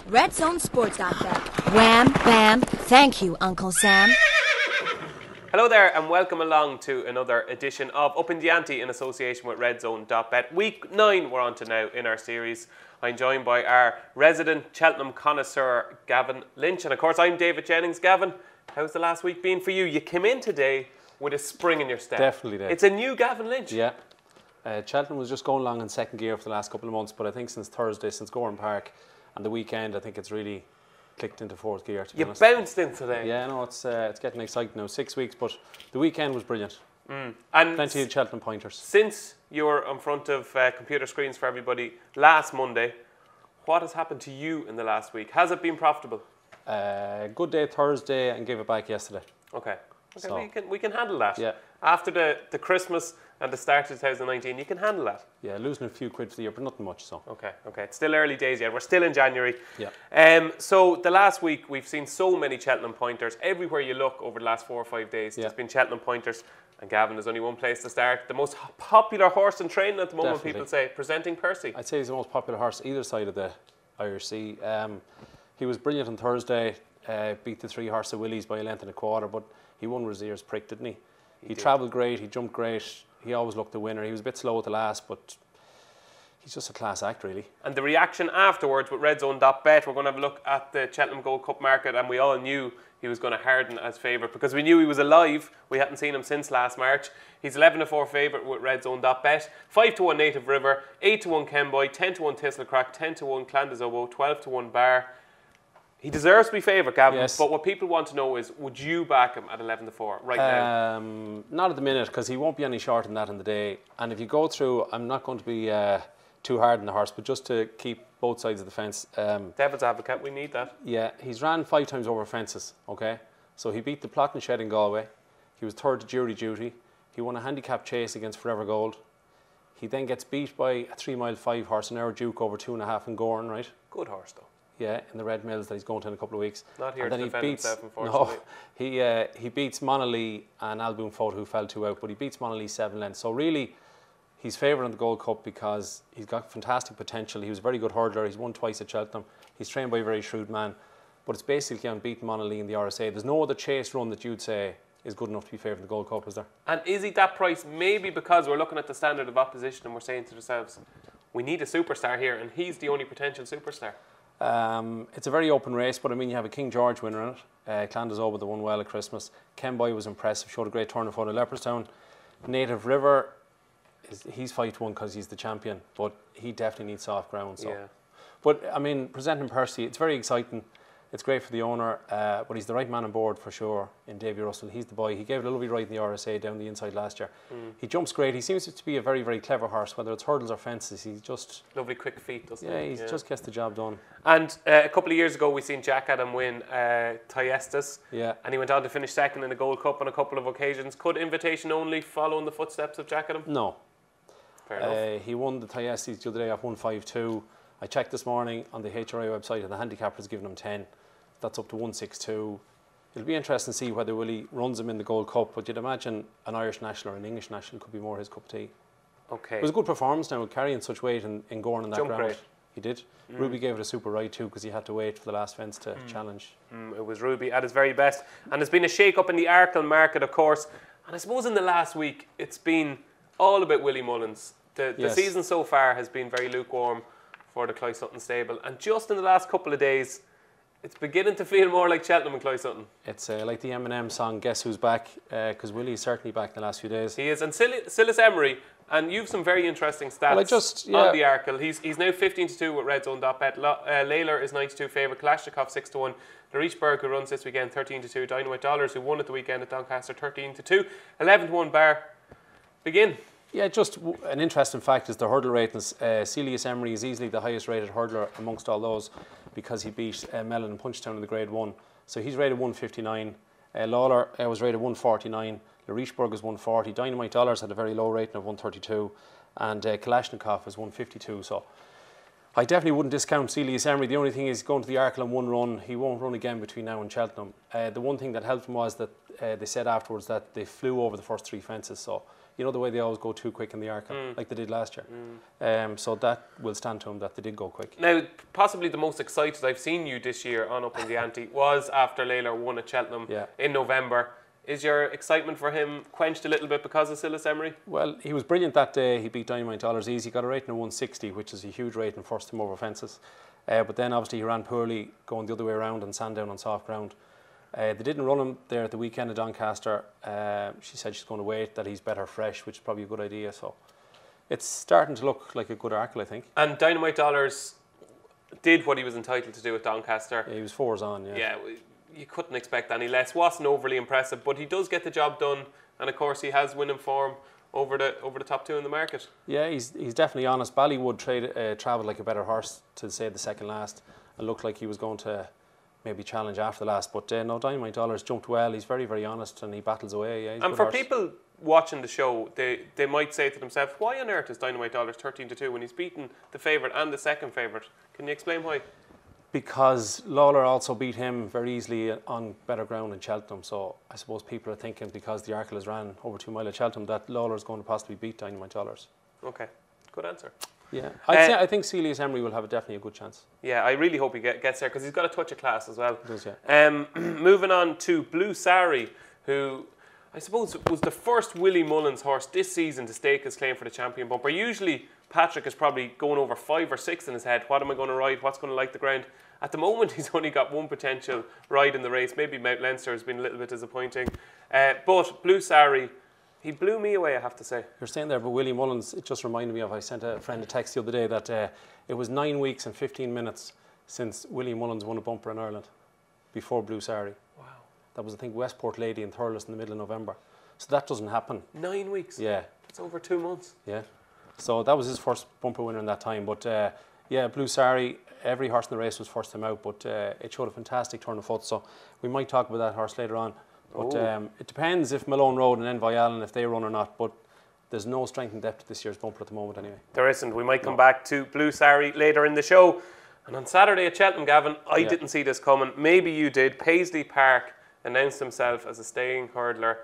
Red Zone Sports.bet. Wham, bam, thank you, Uncle Sam. Hello there and welcome along to another edition of Upping the Ante in association with RedZone.bet. Week 9 we're on to now in our series. I'm joined by our resident Cheltenham connoisseur, Gavin Lynch. And of course, I'm David Jennings. Gavin, how's the last week been for you? You came in today with a spring in your step. Definitely did. It's a new Gavin Lynch. Yeah. Cheltenham was just going along in second gear for the last couple of months, but I think since Thursday, since Gowran Park and the weekend, I think it's really clicked into fourth gear, to be honest. You bounced in today. Yeah, no, it's getting exciting now. 6 weeks, but the weekend was brilliant. And plenty of Cheltenham pointers. Since you were in front of computer screens for everybody last Monday, what has happened to you in the last week? Has it been profitable? Good day Thursday and gave it back yesterday. Okay, So, we can handle that. Yeah. After the Christmas and the start of 2019, you can handle that. Yeah, losing a few quid for the year, but nothing much. So. Okay. It's still early days yet. We're still in January. Yeah. So the last week, we've seen so many Cheltenham pointers. Everywhere you look over the last 4 or 5 days, there's been Cheltenham pointers. And Gavin, there's only one place to start. The most popular horse in training at the moment, Definitely. people say, Presenting Percy. I'd say he's the most popular horse either side of the Irish Sea. He was brilliant on Thursday, beat the 3 horse of Willys by a length and a quarter, but he won with his ears pricked, didn't he? He travelled great, he jumped great, he always looked the winner. He was a bit slow at the last, but he's just a class act, really. And the reaction afterwards with RedZone.bet, we're going to have a look at the Cheltenham Gold Cup market, and we all knew he was going to harden as favourite because we knew he was alive. We hadn't seen him since last March. He's 11-4 favourite with RedZone.bet, 5-1 Native River, 8-1 Kenboy, 10-1 Thistlecrack, 10-1 Clandazobo, 12-1 Bar. He deserves to be favourite, Gavin, yes. But what people want to know is, would you back him at 11-4 right now? Not at the minute, because he won't be any short than that in the day. And if you go through, I'm not going to be too hard on the horse, but just to keep both sides of the fence. Devil's advocate, we need that. Yeah, he's ran 5 times over fences, okay? So he beat the Plot and Shed in Galway. He was third to Jury Duty. He won a handicap chase against Forever Gold. He then gets beat by a 3 mile 5 horse, an hour Duke over 2.5 in Gowran, right? Good horse, though. Yeah, in the Red Mills that he's going to in a couple of weeks. Not here and to then defend himself, No, unfortunately. he beats Monolly and Alboon Fote, who fell 2 out, but he beats Monolly 7 lengths. So really, he's favourite in the Gold Cup because he's got fantastic potential. He was a very good hurdler. He's won twice at Cheltenham. He's trained by a very shrewd man. But it's basically on beating Monolly in the RSA. There's no other chase run that you'd say is good enough to be favourite in the Gold Cup, is there? And is he that price maybe because we're looking at the standard of opposition and we're saying to ourselves, we need a superstar here, and he's the only potential superstar? It's a very open race, but I mean, you have a King George winner in it. Clandazobo, the won well at Christmas. Kenboy was impressive, showed a great turn of foot at Leopardstown. Native River, he's 5-1 because he's the champion, but he definitely needs soft ground. So. Yeah. But I mean, Presenting Percy, it's very exciting. It's great for the owner, but he's the right man on board for sure in Davy Russell. He's the boy. He gave it a lovely ride in the RSA down the inside last year. He jumps great. He seems to be a very, very clever horse, whether it's hurdles or fences. He's just... Lovely quick feet, doesn't he? Yeah, he just gets the job done. And a couple of years ago, we seen Jack Adam win Thyestes. Yeah. And he went on to finish second in the Gold Cup on a couple of occasions. Could Invitation Only follow in the footsteps of Jack Adam? No. Fair enough. He won the Thyestes the other day off 152. I checked this morning on the HRA website and the handicapper's given him 10. That's up to 162. It'll be interesting to see whether Willie runs him in the Gold Cup, but you'd imagine an Irish national or an English national could be more his cup of tea. Okay. It was a good performance now, carrying such weight in Gowran in that Jump ground. great. He did. Ruby gave it a super ride too because he had to wait for the last fence to challenge. It was Ruby at his very best. And there's been a shake-up in the Arkle market, of course. And I suppose in the last week, it's been all about Willie Mullins. The season so far has been very lukewarm for the Cloysutton stable. And just in the last couple of days, it's beginning to feel more like Cheltenham and Cloysutton. It's like the Eminem song, Guess Who's Back? Because Willie is certainly back in the last few days. He is. And Silas Emery, and you've some very interesting stats on the Arkle. He's now 15-2 with RedZone.bet. Layler is 92 favourite. Kalashnikov 6-1. Larichberg, who runs this weekend, 13-2. Dynamite Dollars, who won at the weekend at Doncaster, 13-2. 11-1 Bar. Begin. Yeah, just an interesting fact is the hurdle ratings. Celius Emery is easily the highest rated hurdler amongst all those because he beat Mellon and Punchtown in the Grade 1. So he's rated 159. Lawler was rated 149. Larichberg was 140. Dynamite Dollars had a very low rating of 132. And Kalashnikov was 152. So I definitely wouldn't discount Celius Emery. The only thing is going to the Arkle on one run. He won't run again between now and Cheltenham. The one thing that helped him was that they said afterwards that they flew over the first 3 fences. So You know the way they always go too quick in the Arkle, like they did last year. So that will stand to him that they did go quick. Now, possibly the most excited I've seen you this year on Upping the Ante was after Layla won at Cheltenham in November. Is your excitement for him quenched a little bit because of Silas Emery? Well, he was brilliant that day. He beat Dynamite Dollars easy. He got a rating of 160, which is a huge rating first time over fences. But then obviously he ran poorly going the other way around and Sandown on soft ground. They didn't run him there at the weekend at Doncaster. She said she's going to wait, that he's better fresh, which is probably a good idea. So it's starting to look like a good Arkle, I think. And Dynamite Dollars did what he was entitled to do at Doncaster. Yeah, he was 4s on, Yeah, you couldn't expect any less. Wasn't overly impressive, but he does get the job done. And of course, he has winning form over the top 2 in the market. Yeah, he's definitely honest. Ballywood travelled like a better horse to say the second last, and looked like he was going to maybe challenge after the last. But no, Dynamite Dollars jumped well. He's very, very honest, and he battles away. Yeah, he's and for people watching the show, they might say to themselves, why on earth is Dynamite Dollars 13-2 when he's beaten the favourite and the second favourite? Can you explain why? Because Lawler also beat him very easily on better ground in Cheltenham. So I suppose people are thinking because the Arkle has ran over 2 mile at Cheltenham that Lawler is going to possibly beat Dynamite Dollars. Okay, good answer. Yeah, I think Celius Emery will have definitely a good chance. Yeah, I really hope he gets there because he's got a touch of class as well. He does, yeah. Moving on to Blue Sari, who I suppose was the first Willie Mullins horse this season to stake his claim for the champion bumper. Usually Patrick is probably going over 5 or 6 in his head. What am I going to ride? What's going to like the ground? At the moment, he's only got one potential ride in the race. Maybe Mount Leinster has been a little bit disappointing. But Blue Sari, he blew me away, I have to say. You're saying there, but Willie Mullins, it just reminded me of, I sent a friend a text the other day that it was 9 weeks and 15 minutes since Willie Mullins won a bumper in Ireland before Blue Sari. Wow. That was, I think, Westport Lady in Thurles in the middle of November. So that doesn't happen. 9 weeks? Yeah. That's over 2 months. Yeah. So that was his first bumper winner in that time. But yeah, Blue Sari, every horse in the race was first time out, but it showed a fantastic turn of foot. So we might talk about that horse later on. But it depends if Malone Road and Envoy Allen, if they run or not. But there's no strength and depth to this year's bumper at the moment anyway. There isn't. We might come back to Blue Sari later in the show. And on Saturday at Cheltenham, Gavin, I didn't see this coming. Maybe you did. Paisley Park announced himself as a staying hurdler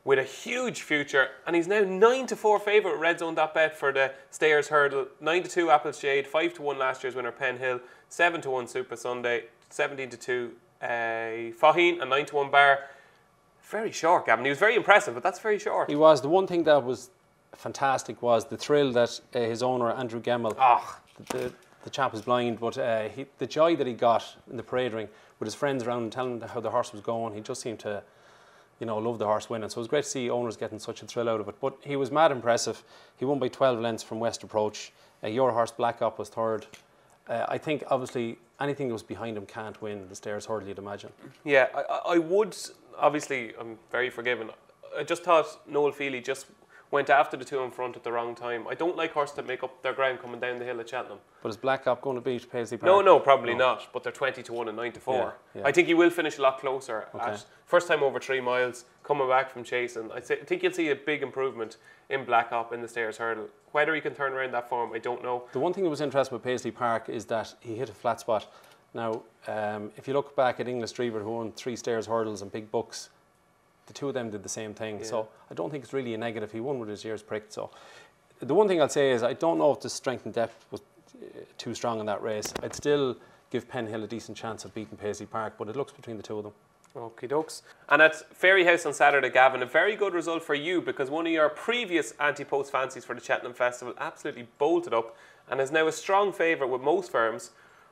with a huge future, and he's now 9-4 favourite with RedZone.bet for the Stayers Hurdle. 9-2 Apple's Shade, 5-1 last year's winner Penn Hill, 7-1 Super Sunday, 17-2 Faheen, and 9-1 Bar. Very short, Gavin. He was very impressive, but that's very short. He was. The one thing that was fantastic was the thrill that his owner Andrew Gemmell, the chap is blind, but the joy that he got in the parade ring with his friends around and telling him how the horse was going. He just seemed to, you know, love the horse winning. So it was great to see owners getting such a thrill out of it. But he was mad impressive. He won by 12 lengths from West Approach. Your horse Black Up was third. I think obviously anything that was behind him can't win the Stayers Hurdle, you'd imagine. Yeah, I would, obviously, I'm very forgiving. I just thought Noel Feely just went after the two in front at the wrong time. I don't like horses that make up their ground coming down the hill at Cheltenham. But is Black Up going to beat Paisley Park? No, probably not. But they're 20-1 and 9-4. Yeah. I think he will finish a lot closer. At first time over 3 miles, coming back from chasing. I think you'll see a big improvement in Black Up in the Stayers Hurdle. Whether he can turn around that form, I don't know. The one thing that was interesting with Paisley Park is that he hit a flat spot. Now, if you look back at English Drever, who won 3 Stayers Hurdles and big bucks, the two of them did the same thing. Yeah. So I don't think it's really a negative. He won with his ears pricked. So the one thing I'll say is I don't know if the strength and depth was too strong in that race. I'd still give Penn Hill a decent chance of beating Paisley Park, but it looks between the two of them. Okie dokes. And at Fairy House on Saturday, Gavin, a very good result for you because one of your previous anti-post fancies for the Cheltenham Festival absolutely bolted up and is now a strong favourite with most firms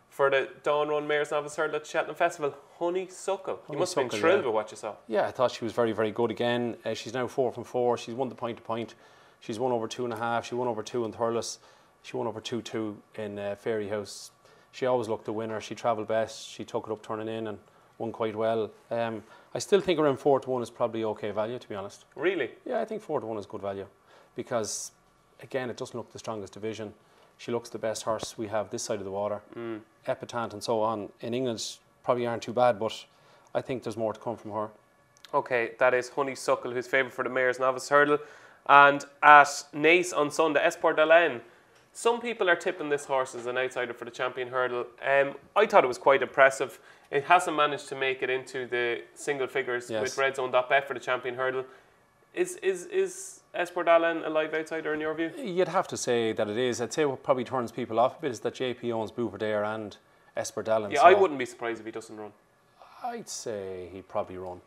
for the Dawn Run Mayor's Novice Hurdle at the Cheltenham Festival. Honeysuckle. You must have been thrilled with what you saw. Yeah, I thought she was very, very good again. She's now 4 from 4. She's won the point-to-point. She's won over 2.5. She won over 2 in Thurles. She won over 2-2 in Fairy House. She always looked the winner. She travelled best. She took it up turning in and won quite well. I still think around 4-1 is probably okay value, to be honest. Really? Yeah, I think 4-1 is good value because, again, it doesn't look the strongest division. She looks the best horse we have this side of the water. Epitant and so on. In England, probably aren't too bad, but I think there's more to come from her. Okay, that is Honeysuckle, who's favourite for the Mayor's Novice Hurdle. And at Naas on Sunday, Esport Delaine. Some people are tipping this horse as an outsider for the Champion Hurdle. I thought it was quite impressive. It hasn't managed to make it into the single figures with RedZone.bet for the Champion Hurdle. Is Esperdalen a live outsider in your view? You'd have to say that it is. I'd say what probably turns people off a bit is that JP owns Bouverdaire and Esperdalen. Yeah, so I wouldn't be surprised if he doesn't run. I'd say he'd probably run.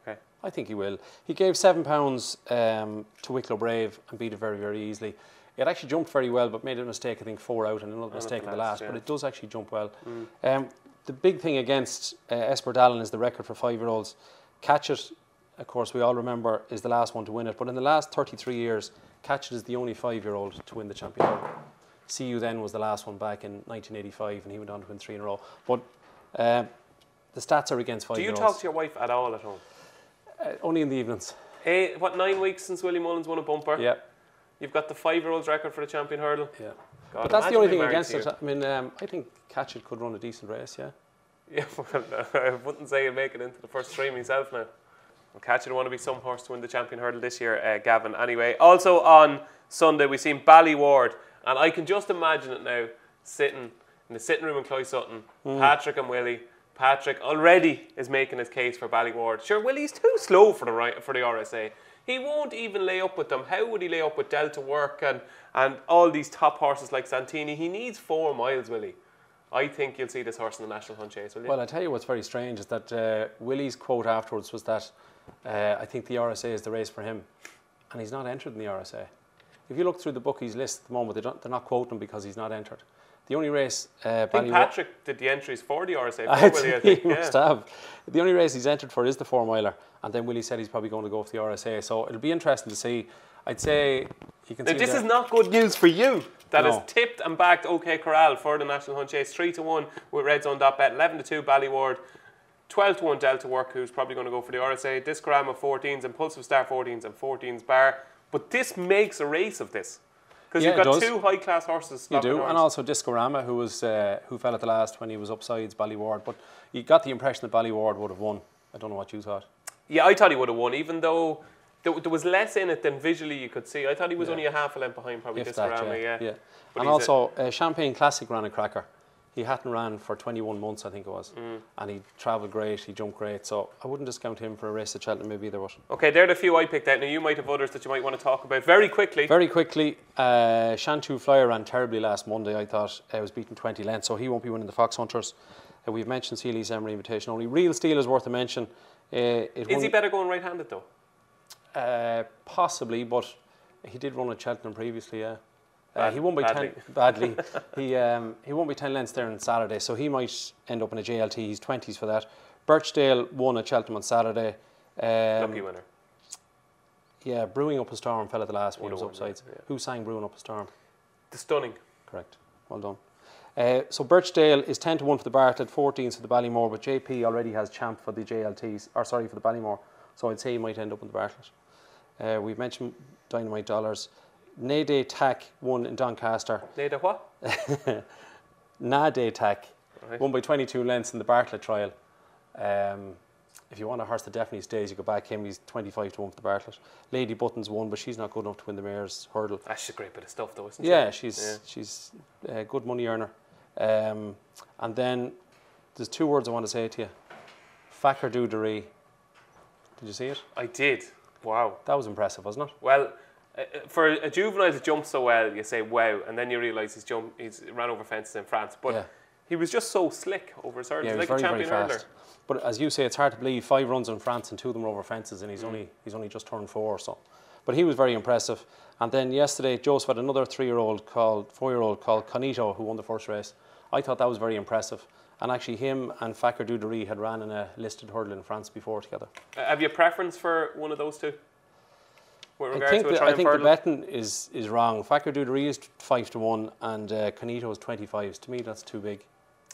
Okay. I think he will. He gave £7 to Wicklow Brave and beat it very, very easily. It actually jumped very well, but made a mistake, I think, 4 out and another mistake in the last. Yeah. But it does actually jump well. The big thing against Esperdalen is the record for 5-year-olds. Catch It, of course, we all remember, is the last one to win it. But in the last 33 years, Catch It is the only 5-year-old to win the champion hurdle. CU then was the last one back in 1985, and he went on to win 3 in a row. But the stats are against 5-year-olds. Do you talk to your wife at all at home? Only in the evenings. 9 weeks since Willie Mullins won a bumper? Yeah. You've got the 5-year-olds record for the champion hurdle? Yeah. God, but that's the only thing imagine against being it. I mean, I think Catch It could run a decent race, yeah. Yeah, well, I wouldn't say he'll make it into the first 3 myself now. Well, Catch It want to be some horse to win the champion hurdle this year, Gavin. Anyway, also on Sunday we've seen Ballyward, and I can just imagine it now, sitting in the sitting room in Cloysutton, Patrick and Willie. Patrick already is making his case for Ballyward. Sure, Willie's too slow for the RSA. He won't even lay up with them. How would he lay up with Delta Work and all these top horses like Santini? He needs 4 miles, Willie. I think you'll see this horse in the National Hunt Chase, will you? Well, I tell you what's very strange is that Willie's quote afterwards was that I think the RSA is the race for him, and he's not entered in the RSA. If you look through the bookies list at the moment, they're not quoting him because he's not entered. The only race I think Patrick did the entries for the RSA. I think he must have. The only race he's entered for is the 4 miler, and then Willie said he's probably going to go for the RSA. So it'll be interesting to see. I'd say you can. Now, see this is not good news for you. That is tipped and backed OK Corral for the National Hunt Chase. 3-1 with Redzone.bet, 11-2 Ballyward, 12-1 Delta Work, who's probably going to go for the RSA. Discorama 14s, Impulsive Star 14s, and 14s Bar. But this makes a race of this. Because you've got 2 high-class horses. You do, and also Discorama, who fell at the last when he was upsides Ballyward. But you got the impression that Ballyward would have won. I don't know what you thought. Yeah, I thought he would have won, even though there was less in it than visually you could see. I thought he was only a half a length behind probably Discorama, yeah. But and also, Champagne Classic ran a cracker. He hadn't ran for 21 months, I think it was. And he travelled great, he jumped great. So I wouldn't discount him for a race at Cheltenham maybe either. Okay, they're the few I picked out. Now you might have others that you might want to talk about very quickly. Very quickly, Shantou Flyer ran terribly last Monday, I thought. Was beaten 20 lengths, so he won't be winning the Fox Hunters. We've mentioned Sealy's Emery Invitation only. Real Steel is worth a mention. Is he better going right-handed though? Possibly, but he did run at Cheltenham previously, yeah. He won't be badly. He won't be 10 lengths there on Saturday, so he might end up in a JLT. He's 20s for that. Birchdale won at Cheltenham on Saturday. Lucky winner. Yeah, Brewing Up a Storm fell at the last one. He was upsides. Yeah. Who sang Brewing Up a Storm? The Stunning. Correct. Well done. So Birchdale is 10-1 for the Bartlett, 14s for the Ballymore, but JP already has champ for the JLTs, or sorry, for the Ballymore. So I'd say he might end up in the Bartlett. We've mentioned Dynamite Dollars. Nade Tack won in Doncaster. Nade what? Nade Tack won by 22 lengths in the Bartlett trial. If you want a horse that definitely stays, you go back him. He's 25-1 for the Bartlett. Lady Buttons won, but she's not good enough to win the Mayor's Hurdle. That's a great bit of stuff, though, isn't she? Yeah, she's a good money earner. And then there's 2 words I want to say to you. Fakir Doudery. Did you see it? I did. Wow. That was impressive, wasn't it? Well, for a juvenile to jump so well, you say wow, and then you realise he's ran over fences in France. But he was just so slick over his hurdles, like a champion hurdler. But as you say, it's hard to believe 5 runs in France and 2 of them were over fences, and he's only just turned 4 or so. But he was very impressive. And then yesterday, Joseph had another 4-year-old called Conito, who won the first race. I thought that was very impressive. And actually, him and Fakir Doudery had ran in a listed hurdle in France before together. Have you a preference for one of those two? I think the betting is wrong. Fakir Doudery is 5-1 and Conito is 25s. To me, that's too big.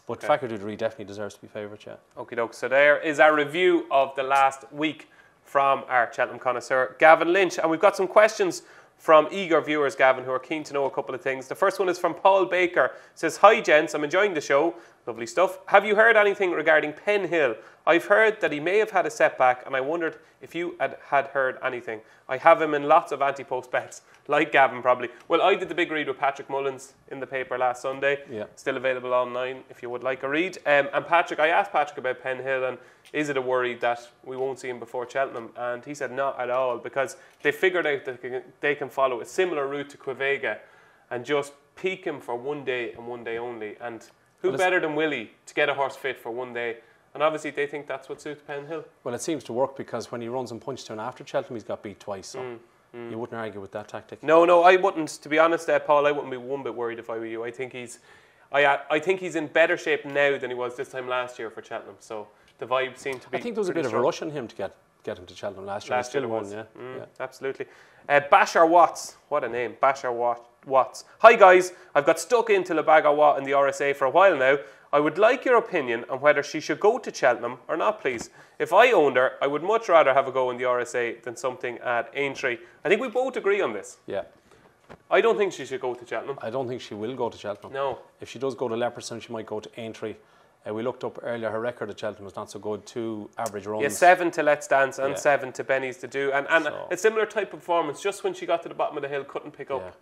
But Fakir Doudery definitely deserves to be favourite, yeah. Okie doke. So there is our review of the last week from our Cheltenham connoisseur, Gavin Lynch. And we've got some questions from eager viewers, Gavin, who are keen to know a couple of things. The first one is from Paul Baker. It says, "Hi gents, I'm enjoying the show. Lovely stuff. Have you heard anything regarding Penn Hill? I've heard that he may have had a setback, and I wondered if you had heard anything. I have him in lots of anti-post bets, like Gavin probably. Well, I did the big read with Patrick Mullins in the paper last Sunday. Yeah. Still available online if you would like a read. And Patrick, I asked Patrick about Penn Hill, and is it a worry that we won't see him before Cheltenham? And he said not at all, because they figured out that they can follow a similar route to Quevega and just peak him for one day and one day only. And who better than Willie to get a horse fit for one day? And obviously they think that's what suits Penn Hill. Well, it seems to work, because when he runs in Punchestown after Cheltenham, he's got beat twice. So you wouldn't argue with that tactic. No, I wouldn't. To be honest, Paul, I wouldn't be one bit worried if I were you. I think he's in better shape now than he was this time last year for Cheltenham. So the vibe seemed to be. I think there was a bit of a rush on him to get him to Cheltenham last year. Last year won, yeah. Yeah. Absolutely. Bashar Watts, what a name, Bashar Watts. Hi guys, I've got stuck into Labaga Watt in the RSA for a while now. I would like your opinion on whether she should go to Cheltenham or not, please. If I owned her, I would much rather have a go in the RSA than something at Aintree. I think we both agree on this. Yeah. I don't think she should go to Cheltenham. I don't think she will go to Cheltenham. No. If she does go to Leopardstown, she might go to Aintree. We looked up earlier, her record at Cheltenham was not so good. 2 average runs. Yeah, 7 to Let's Dance and 7 to Benny's to Do. And so, a similar type of performance, just when she got to the bottom of the hill, couldn't pick up.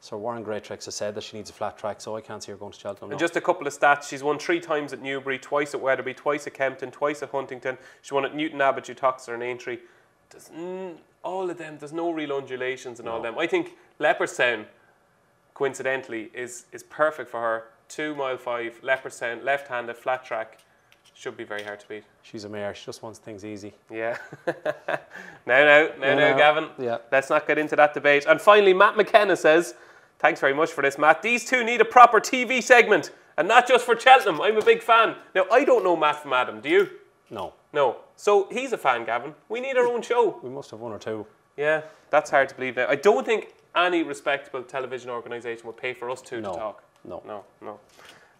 So Warren Greatrix has said that she needs a flat track, so I can't see her going to Cheltenham. And just a couple of stats. She's won 3 times at Newbury, twice at Wetherby, twice at Kempton, twice at Huntington. She won at Newton Abbot, Uttoxeter and Aintree. All of them, there's no real undulations in all of them. I think Leopardstown, coincidentally, is perfect for her. 2 mile 5, Leopardstown, left-handed, flat track. Should be very hard to beat. She's a mare. She just wants things easy. Yeah. Now, Gavin. Yeah. Let's not get into that debate. And finally, Matt McKenna says, thanks very much for this, Matt. These two need a proper TV segment, and not just for Cheltenham. I'm a big fan. Now, I don't know Matt from Adam. Do you? No. No. So he's a fan, Gavin. We need our own show. We must have 1 or 2. Yeah, that's hard to believe now. I don't think any respectable television organisation would pay for us two to talk. No.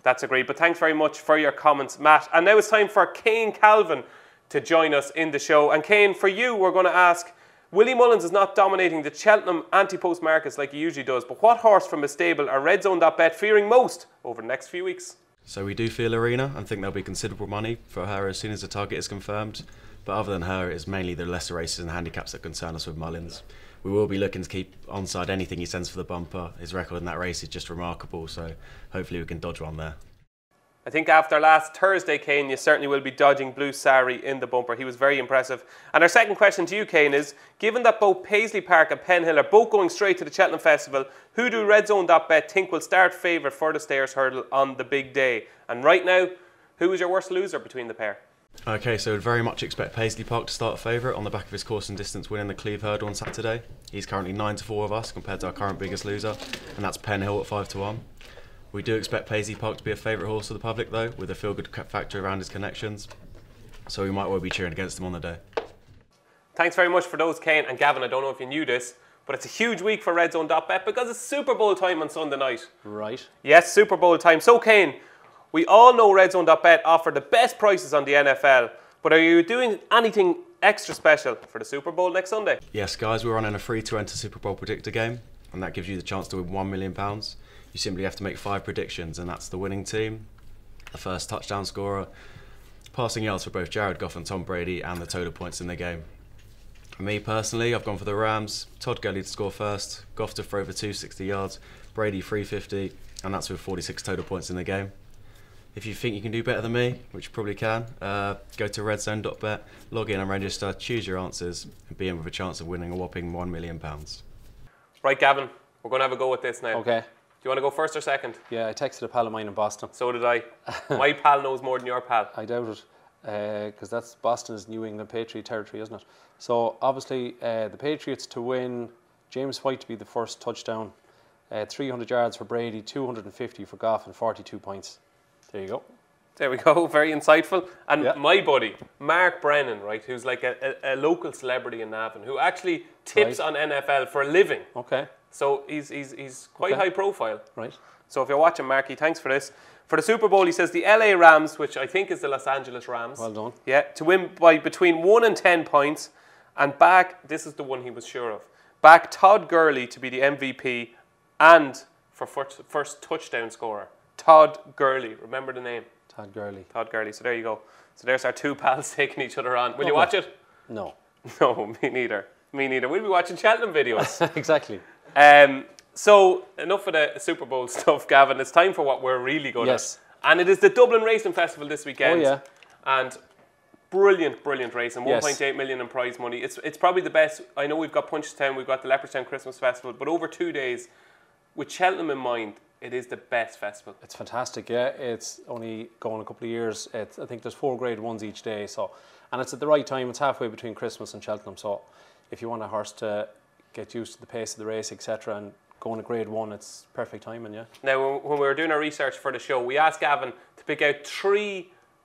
That's agreed. But thanks very much for your comments, Matt. And now it's time for Kane Calvin to join us in the show. And Kane, for you, we're going to ask, Willie Mullins is not dominating the Cheltenham anti-post markets like he usually does, but what horse from his stable are RedZone.bet fearing most over the next few weeks? So we do feel Arena and think there'll be considerable money for her as soon as the target is confirmed. But other than her, it's mainly the lesser races and handicaps that concern us with Mullins. We will be looking to keep onside anything he sends for the bumper. His record in that race is just remarkable, so hopefully we can dodge one there. I think after last Thursday, Kane, you certainly will be dodging Blue Sari in the bumper. He was very impressive. And our second question to you, Kane, is, given that both Paisley Park and Penn Hill are both going straight to the Cheltenham Festival, who do RedZone.bet think will start favourite for the Stayers Hurdle on the big day? And right now, who is your worst loser between the pair? Okay, so we'd very much expect Paisley Park to start favourite on the back of his course and distance win in the Cleve Hurdle on Saturday. He's currently 9-4 of us compared to our current biggest loser, and that's Penn Hill at 5-1. We do expect Paisley Park to be a favourite horse of the public though, with a feel-good factor around his connections. So we might well be cheering against him on the day. Thanks very much for those, Kane. And Gavin, I don't know if you knew this, but it's a huge week for RedZone.bet because it's Super Bowl time on Sunday night. Right. Yes, Super Bowl time. So, Kane, we all know RedZone.bet offer the best prices on the NFL, but are you doing anything extra special for the Super Bowl next Sunday? Yes, guys, we're running a free-to-enter Super Bowl predictor game, and that gives you the chance to win £1 million. You simply have to make 5 predictions, and that's the winning team, the first touchdown scorer, passing yards for both Jared Goff and Tom Brady, and the total points in the game. For me personally, I've gone for the Rams, Todd Gurley to score first, Goff to throw for 260 yards, Brady 350, and that's with 46 total points in the game. If you think you can do better than me, which you probably can, go to redzone.bet, log in and register, choose your answers, and be in with a chance of winning a whopping £1 million. Right, Gavin, we're going to have a go at this now. Okay. Do you want to go first or second? Yeah, I texted a pal of mine in Boston. So did I. My pal knows more than your pal. I doubt it, because that's Boston is New England Patriot territory, isn't it? So obviously the Patriots to win, James White to be the first touchdown, 300 yards for Brady, 250 for Goff, and 42 points. There you go. There we go. Very insightful. And my buddy, Mark Brennan, right, who's like a local celebrity in Navan, who actually tips on NFL for a living. Okay. So he's quite high profile. Right. So if you're watching, Marky, thanks for this. For the Super Bowl, he says the LA Rams, which I think is the Los Angeles Rams. Well done. Yeah, to win by between 1 and 10 points. And back, this is the one he was sure of, back Todd Gurley to be the MVP and for first touchdown scorer. Todd Gurley, remember the name? Todd Gurley. Todd Gurley. So there you go. So there's our two pals taking each other on. Will you watch it? No. No, me neither. Me neither. We'll be watching Cheltenham videos. Exactly. So enough of the Super Bowl stuff, Gavin. It's time for what we're really good at. And it is the Dublin Racing Festival this weekend. Oh, yeah. And brilliant racing. Yes. 1.8 million in prize money. It's probably the best. I know we've got Punchestown, we've got the Leopardstown Christmas Festival, but over 2 days, with Cheltenham in mind, it is the best festival. It's fantastic, yeah. It's only going a couple of years. I think there's 4 grade ones each day, and it's at the right time. It's halfway between Christmas and Cheltenham, so if you want a horse to get used to the pace of the race, etc., and going to grade 1, it's perfect timing, yeah. Now, when we were doing our research for the show, we asked Gavin to pick out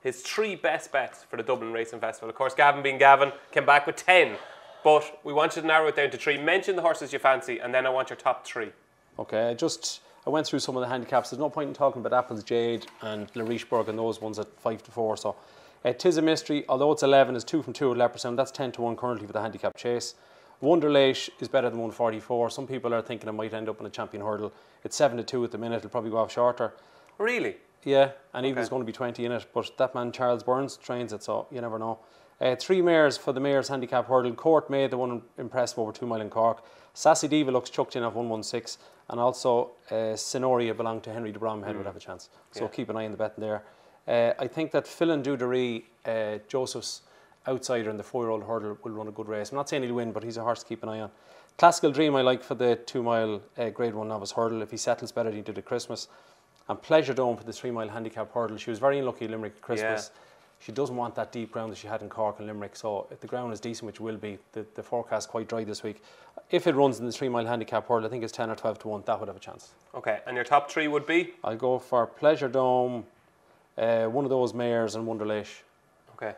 his three best bets for the Dublin Racing Festival. Of course, Gavin being Gavin, came back with 10, but we want you to narrow it down to 3. Mention the horses you fancy, and then I want your top 3. Okay, I went through some of the handicaps. There's no point in talking about Apple's Jade and Laricheburg and those ones at 5-4. So, Tis a Mystery, although it's 11, is 2 from 2 at Leopardstown. That's 10-1 currently for the handicap chase. Wonderleish is better than 144. Some people are thinking it might end up in a champion hurdle. It's 7-2 at the minute. It'll probably go off shorter. Really? Yeah, and even there's going to be 20 in it. But that man Charles Burns trains it, so you never know. 3 mares for the mares handicap hurdle. Court May, the one impressive over 2 mile in Cork. Sassy Diva looks chucked in at 116. And also Senoria belonged to Henry de Bromhead would have a chance. So keep an eye on the betting there. I think that Philin Dudery, Joseph's outsider in the 4-year-old hurdle, will run a good race. I'm not saying he'll win, but he's a horse to keep an eye on. Classical Dream I like for the 2 mile grade 1 novice hurdle. If he settles better than he did at Christmas. And Pleasure Dome for the 3 mile handicap hurdle. She was very unlucky at Limerick at Christmas. She doesn't want that deep ground that she had in Cork and Limerick. So if the ground is decent, which will be, the forecast quite dry this week. If it runs in the 3 mile handicap hurdle, I think it's 10 or 12-1. That would have a chance. Okay, and your top 3 would be? I'll go for Pleasure Dome, one of those mares, and Wonderleish. Okay.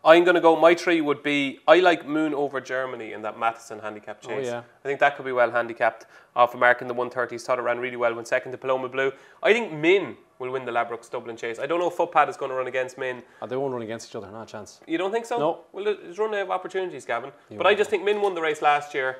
I'm going to go, my 3 would be, I like Moon Over Germany in that Matheson handicap chase. Oh, yeah. I think that could be well handicapped off a mark in the 130s. Thought it ran really well, went second to Paloma Blue. I think Min will win the Labrooks Dublin chase. I don't know if Footpad is going to run against Min. They won't run against each other, not a chance. You don't think so? No. Well, there's run of opportunities, Gavin. But I just think Min won the race last year.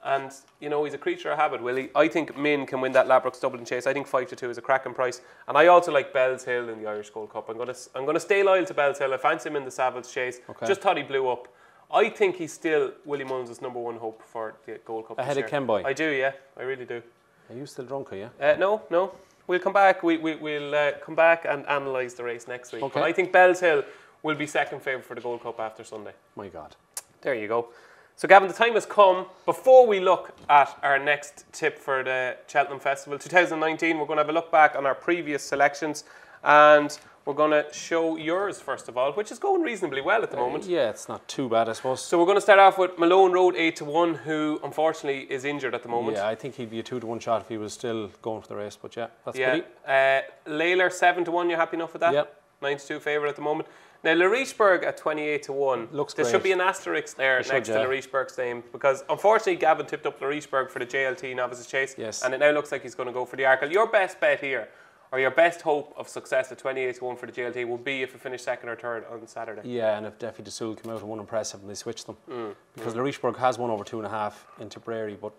And, you know, he's a creature of habit, Willie. I think Min can win that Labrooks Dublin chase. I think 5-2 is a cracking price. And I also like Bell's Hill in the Irish Gold Cup. I'm going to stay loyal to Bell's Hill. I fancy him in the Savills chase. Okay. Just thought he blew up. I think he's still Willie Mullins' #1 hope for the Gold Cup ahead this year. of Kenboy? I do, yeah. I really do. Are you still drunk, are you? No. We'll come back. We'll come back and analyse the race next week. Okay. But I think Bell's Hill will be second favourite for the Gold Cup after Sunday. My God. There you go. So, Gavin, the time has come. Before we look at our next tip for the Cheltenham Festival 2019, we're going to have a look back on our previous selections, and we're going to show yours first of all, which is going reasonably well at the moment. Yeah, it's not too bad, I suppose. So we're going to start off with Malone Road 8-1, who unfortunately is injured at the moment. Yeah, I think he'd be a 2-1 shot if he was still going for the race, but yeah, that's pretty. Layler 7-1, you happy enough with that? Yep. 9-2 favourite at the moment. Now, Laricheburg at 28-1. Looks there great. Should be an asterisk there next to Laricheburg's name, because unfortunately Gavin tipped up Laricheburg for the JLT Novices Chase. Yes. And it now looks like he's going to go for the Arkle. Your best bet here, or your best hope of success at 28-1 for the JLT, will be if it finished second or third on Saturday. Yeah, and if Defi Desul came out and won impressive and they switched them. Because Laricheburg has won over 2.5 in Tipperary, but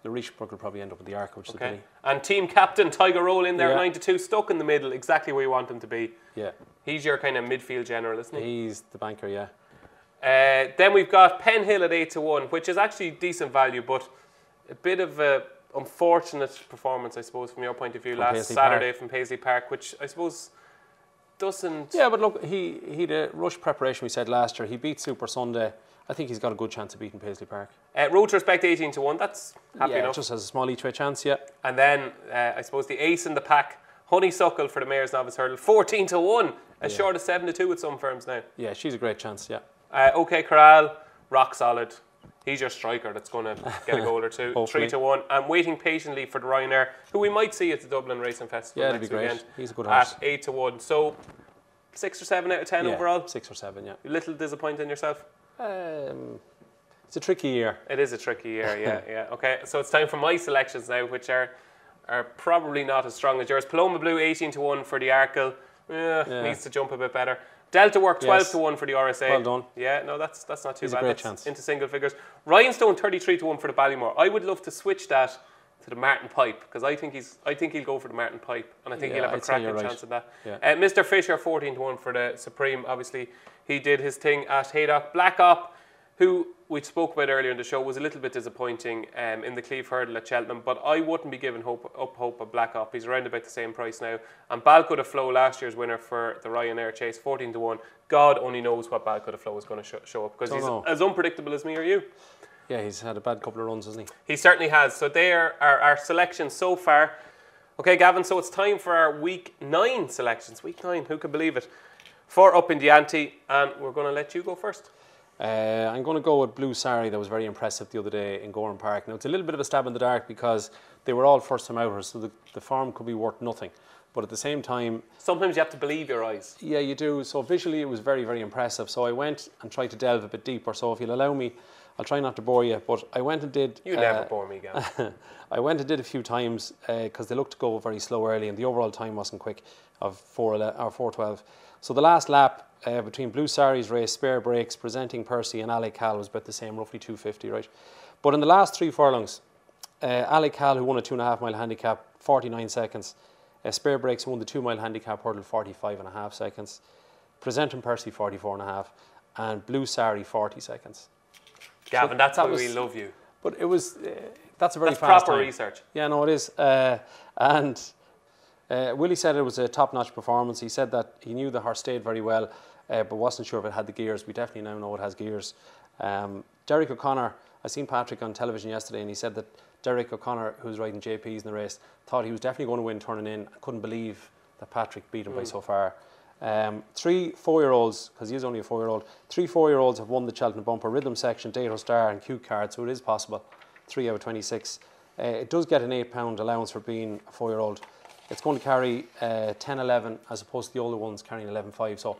Laricheburg will probably end up with the Arkle, which is a pity. And team captain Tiger Roll in there at 9-2, stuck in the middle, exactly where you want him to be. Yeah. He's your kind of midfield general, isn't he? He's the banker, yeah. Then we've got Penn Hill at 8-1, which is actually decent value, but a bit of a unfortunate performance, I suppose, from your point of view last Saturday from Paisley Park, which I suppose doesn't... Yeah, but look, he had a rush preparation, we said last year. He beat Super Sunday. I think he's got a good chance of beating Paisley Park. Road to Respect 18-1, that's happy enough. Yeah, just has a small each way chance, yeah. And then, I suppose, the ace in the pack, Honeysuckle for the Mayor's Novice Hurdle, 14-1, as short as 7-2 with some firms now. Yeah, she's a great chance, yeah. OK Corral, rock solid. He's your striker that's going to get a goal or two. 3-1. I'm waiting patiently for the Ryanair, who we might see at the Dublin Racing Festival next weekend. He's a good horse. At 8-1. So, 6 or 7 out of 10 overall? 6 or 7, yeah. A little disappointed in yourself? It's a tricky year. It is a tricky year, yeah. Okay, so it's time for my selections now, which are probably not as strong as yours. Paloma Blue 18-1 for the Arkle. Needs to jump a bit better. Delta Work 12-1 for the RSA. Well done. Yeah, no, that's not too bad. A great that's chance. Into single figures. Rhinestone 33-1 for the Ballymore. I would love to switch that to the Martin Pipe, because I think he'll go for the Martin Pipe, and I think he'll have a cracking chance of that. Yeah. Mr. Fisher 14-1 for the Supreme. Obviously, he did his thing at Haydock. Black Op, who we spoke about earlier in the show, was a little bit disappointing in the Cleeve Hurdle at Cheltenham, but I wouldn't be giving hope of Black Op. He's around about the same price now. And Balco de Flow, last year's winner for the Ryanair Chase, 14-1. God only knows what Balco de Flow is going to show up, because he's as unpredictable as me or you. Yeah, he's had a bad couple of runs, hasn't he? He certainly has. So they are our selections so far. Okay, Gavin, so it's time for our Week 9 selections. Week 9, who can believe it? For Upping the Ante, and we're going to let you go first. I'm going to go with Blue Sari. That was very impressive the other day in Gorham Park. Now, it's a little bit of a stab in the dark because they were all first-time outers, so the form could be worth nothing. But at the same time... Sometimes you have to believe your eyes. Yeah, you do. So visually, it was very, very impressive. So I went and tried to delve a bit deeper. So if you'll allow me, I'll try not to bore you, but I went and did... You never bore me, Gavin. I went and did a few times because they looked to go very slow early, and the overall time wasn't quick of 4:12. So the last lap between Blue Sari's race, Spare Brakes, Presenting Percy and Ali Cal was about the same, roughly 2:50, right? But in the last 3 furlongs, Ali Cal, who won a 2.5 mile handicap, 49 seconds. Spare Brakes, who won the 2 mile handicap hurdle, 45.5 seconds. Presenting Percy, 44.5. And Blue Sari, 40 seconds. Gavin, so that's how we love you. But it was... that's a very that's fast proper time. Research. Yeah, no, it is. Willie said it was a top-notch performance. He said that he knew the horse stayed very well, but wasn't sure if it had the gears. We definitely now know it has gears. Derek O'Connor, I seen Patrick on television yesterday, and he said that Derek O'Connor, who's riding JPs in the race, thought he was definitely going to win turning in. I couldn't believe that Patrick beat him by so far. 3 4-year-olds, because he is only a 4-year-old, 3 4-year-olds have won the Cheltenham Bumper, Rhythm Section, Dato Star and Q Card, so it is possible. 3 out of 26. It does get an £8 allowance for being a 4-year-old. It's going to carry 10-11 as opposed to the older ones carrying 11.5, so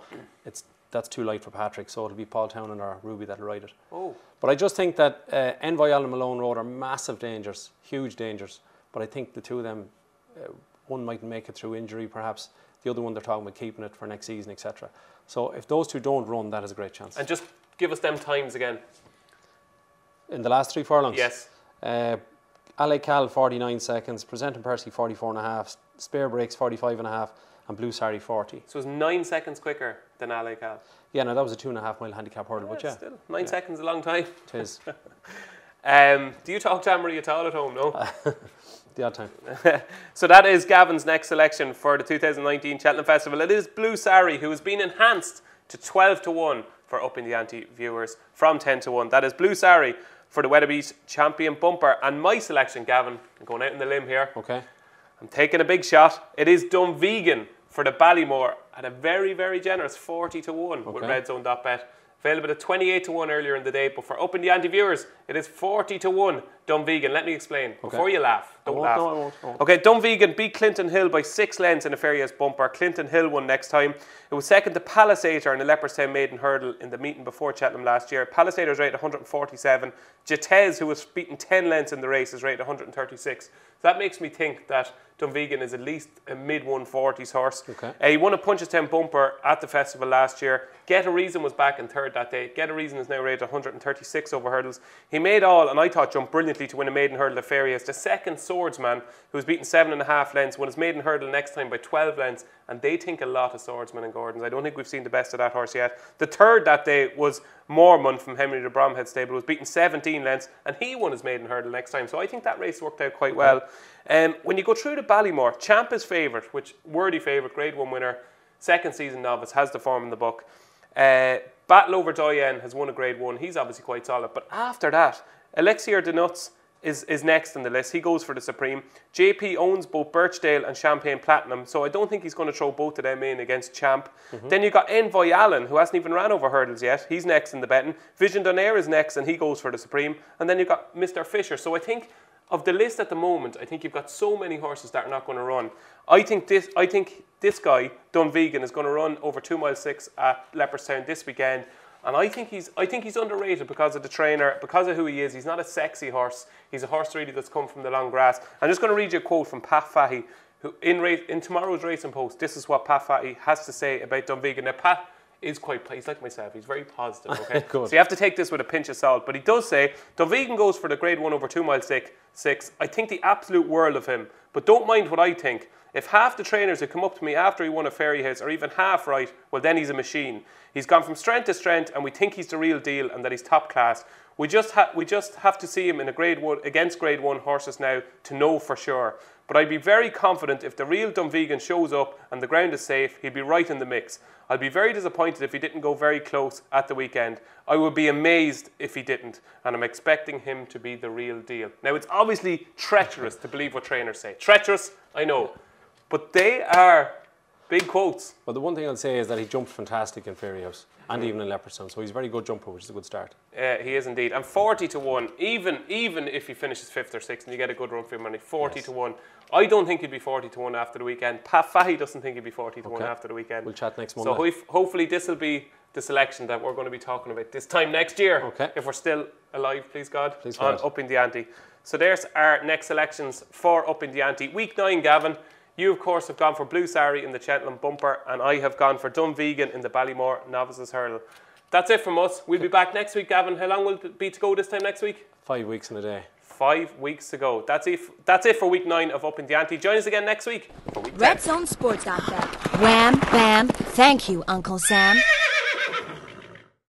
that's too light for Patrick, so it'll be Paul Townend or Ruby that'll ride it. Oh. But I just think that Envoy and Malone Road are massive dangers, huge dangers, but I think the two of them, one might make it through injury perhaps, the other one they're talking about keeping it for next season, etc. So if those two don't run, that is a great chance. And just give us them times again. In the last 3 furlongs? Yes. Ale Cal 49 seconds, Presenting Percy 44.5, Spare Brakes 45.5 and Blue Sari 40. So it's 9 seconds quicker than Ale Cal. Yeah, no, that was a 2.5 mile handicap hurdle, but yeah. Still, 9 seconds is a long time. It is. Do you talk Jamboree at all at home? No? The odd time. So that is Gavin's next selection for the 2019 Cheltenham Festival. It is Blue Sari, who has been enhanced to 12-1 for Upping the Ante viewers from 10-1. That is Blue Sari for the Weatherby's Champion Bumper. And my selection, Gavin, I'm going out on the limb here. Okay. I'm taking a big shot. It is Dunvegan for the Ballymore at a very, very generous 40-1 with redzone.bet. Available at 28-1 earlier in the day, but for Upping the Ante viewers, it is 40-1 Dunvegan. Let me explain before you laugh. Don't laugh. No, I won't. Okay, Dunvegan beat Clinton Hill by 6 lengths in a Ferriers Bumper. Clinton Hill won next time. It was second to Palisader in the Leopardstown Maiden Hurdle in the meeting before Cheltenham last year. Palisader's rated 147. Jatez, who was beaten 10 lengths in the race, is rated 136. So that makes me think that Dunvegan is at least a mid-140s horse. Okay. He won a Punchestown Bumper at the festival last year. Get a Reason was back in third that day. Get a Reason is now rated 136 over hurdles. He made all, and I thought jumped brilliantly to win a maiden hurdle at Ferriers. The second Swordsman, who was beaten 7.5 lengths, won his maiden hurdle next time by 12 lengths. And they think a lot of Swordsman and Gordons. I don't think we've seen the best of that horse yet. The third that day was Mormon from Henry de Bromhead stable, who was beaten 17 lengths, and he won his maiden hurdle next time. So I think that race worked out quite well. When you go through to Ballymore, Champ is favourite, which worthy favourite, Grade 1 winner, second season novice, has the form in the book. Battle Over Doyen has won a Grade 1. He's obviously quite solid. But after that, Elixir de Nuts is next on the list. He goes for the Supreme. JP owns both Birchdale and Champagne Platinum, so I don't think he's going to throw both of them in against Champ. Then you've got Envoy Allen, who hasn't even ran over hurdles yet. He's next in the betting. Vision Donaire is next, and he goes for the Supreme. And then you've got Mr. Fisher. So I think of the list at the moment, I think you've got so many horses that are not going to run. I think this guy, Dunvegan, is going to run over 2 mile 6 at Leopardstown this weekend. And I think he's underrated because of the trainer, because of who he is. He's not a sexy horse. He's a horse really that's come from the long grass. I'm just going to read you a quote from Pat Fahey, who in tomorrow's Racing Post, this is what Pat Fahey has to say about Dunvegan. Now, Pat is quite, he's like myself, he's very positive, okay? Good. So you have to take this with a pinch of salt. But he does say, Dunvegan goes for the grade 1 over 2 mile 6. I think the absolute world of him. But don't mind what I think. If half the trainers had come up to me after he won a Fairy House are even half right, well then he's a machine. He's gone from strength to strength and we think he's the real deal and that he's top class. We just have to see him in a grade 1 against grade 1 horses now to know for sure. But I'd be very confident if the real Dunvegan shows up and the ground is safe, he'd be right in the mix. I'd be very disappointed if he didn't go very close at the weekend. I would be amazed if he didn't, and I'm expecting him to be the real deal. Now, it's obviously treacherous to believe what trainers say. Treacherous, I know, but they are big quotes. Well, the one thing I'll say is that he jumped fantastic in Fairy House and even in Leopardstown, so he's a very good jumper, which is a good start. He is indeed. And 40 to 1, even if he finishes 5th or 6th and you get a good run for your money, 40 to 1. I don't think he'd be 40 to 1 after the weekend. Pat Fahey doesn't think he'd be 40 to 1 after the weekend. We'll chat next Monday. So hopefully this will be the selection that we're going to be talking about this time next year. Okay. If we're still alive, please God, please on Upping the Ante. So there's our next selections for Upping the Ante. Week 9, Gavin. You, of course, have gone for Blue Sari in the Cheltenham Bumper, and I have gone for Dunvegan in the Ballymore Novices Hurdle. That's it from us. We'll be back next week, Gavin. How long will it be to go this time next week? 5 weeks in a day. 5 weeks to go. That's it for week 9 of Upping the Ante. Join us again next week for week 10. Red Zone Sports.bet. Wham, bam, thank you, Uncle Sam.